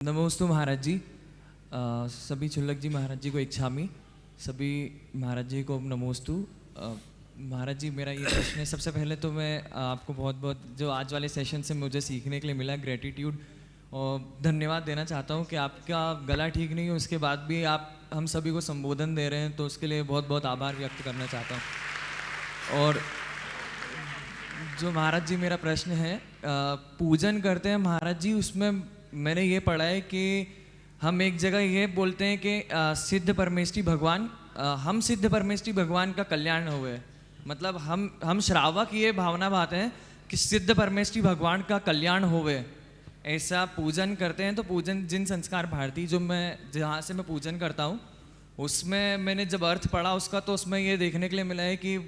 नमोस्तु महाराज जी। सभी छुल्लक जी महाराज जी को इच्छामी, सभी महाराज जी को नमोस्तु। महाराज जी, मेरा ये प्रश्न है। सबसे पहले तो मैं आपको बहुत बहुत जो आज वाले सेशन से मुझे सीखने के लिए मिला, ग्रेटिट्यूड और धन्यवाद देना चाहता हूँ कि आपका गला ठीक नहीं है, उसके बाद भी आप हम सभी को संबोधन दे रहे हैं, तो उसके लिए बहुत बहुत आभार व्यक्त करना चाहता हूँ। और जो महाराज जी, मेरा प्रश्न है, पूजन करते हैं महाराज जी, उसमें मैंने ये पढ़ा है कि हम एक जगह ये बोलते हैं कि सिद्ध परमेष्ठी भगवान, हम सिद्ध परमेष्ठी भगवान का कल्याण हुए। मतलब हम श्रावक ये भावना भाते हैं कि सिद्ध परमेष्ठी भगवान का कल्याण होवे, ऐसा पूजन करते हैं। तो पूजन जिन संस्कार भारती जो मैं जहाँ से मैं पूजन करता हूँ, उसमें मैंने जब अर्थ पढ़ा उसका, तो उसमें ये देखने के लिए मिला है कि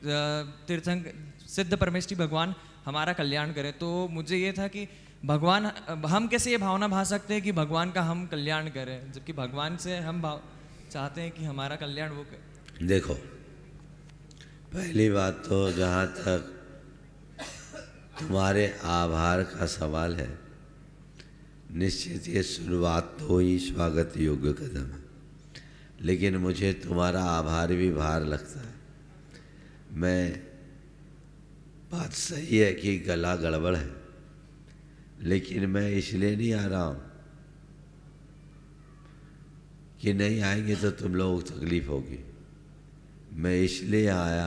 तीर्थंकर सिद्ध परमेष्ठी भगवान हमारा कल्याण करे। तो मुझे ये था कि भगवान, हम कैसे ये भावना भा सकते हैं कि भगवान का हम कल्याण करें, जबकि भगवान से हम चाहते हैं कि हमारा कल्याण वो करे। देखो, पहली बात तो जहाँ तक तुम्हारे आभार का सवाल है, निश्चित ये शुरुआत तो ही स्वागत योग्य कदम है, लेकिन मुझे तुम्हारा आभार भी भार लगता है। बात सही है कि गला गड़बड़ है, लेकिन मैं इसलिए नहीं आ रहा हूँ कि नहीं आएंगे तो तुम लोगों को तकलीफ होगी। मैं इसलिए आया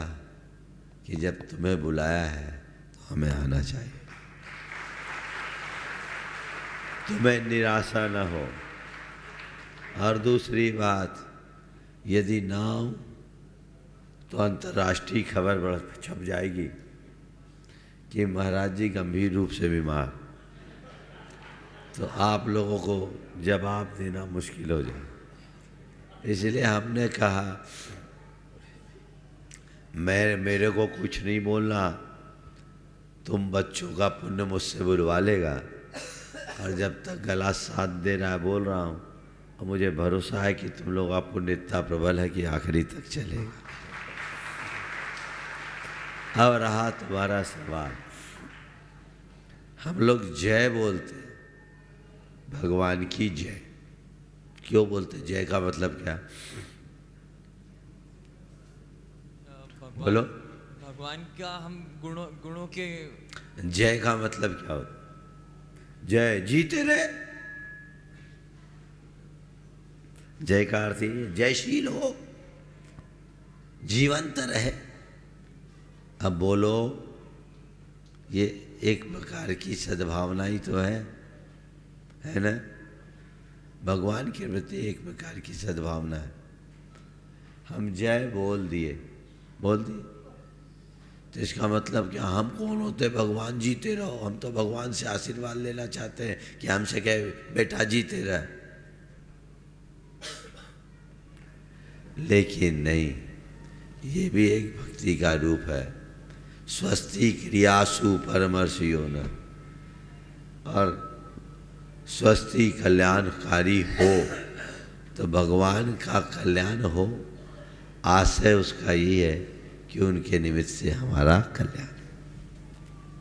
कि जब तुम्हें बुलाया है तो हमें आना चाहिए, तुम्हें निराशा न हो। और दूसरी बात, यदि ना हो तो अंतर्राष्ट्रीय खबर छप जाएगी कि महाराज जी गंभीर रूप से बीमार, तो आप लोगों को जवाब देना मुश्किल हो जाए। इसलिए हमने कहा मेरे को कुछ नहीं बोलना, तुम बच्चों का पुण्य मुझसे बुलवा लेगा। और जब तक गला साथ दे रहा है बोल रहा हूँ, और मुझे भरोसा है कि तुम लोग का पुण्य इतना प्रबल है कि आखिरी तक चलेगा। अब रहा तुम्हारा सवाल, हम लोग जय बोलते हैं, भगवान की जय क्यों बोलते? जय का मतलब क्या? बोलो। भगवान का हम गुणों के जय का मतलब क्या होता? जय जीते रहे, जय का अर्थ ही जयशील हो, जीवंत रहे। अब बोलो, ये एक प्रकार की सद्भावना ही तो है ना? भगवान के प्रति एक प्रकार की सद्भावना है। हम जय बोल दिए तो इसका मतलब क्या? हम कौन होते? भगवान जीते रहो। हम तो भगवान से आशीर्वाद लेना चाहते हैं कि हमसे कहे बेटा जीते रहे। लेकिन नहीं, ये भी एक भक्ति का रूप है। स्वस्ति क्रियासु परमर्शियो न, और स्वस्ति कल्याणकारी हो तो भगवान का कल्याण हो। आशय उसका ये है कि उनके निमित्त से हमारा कल्याण।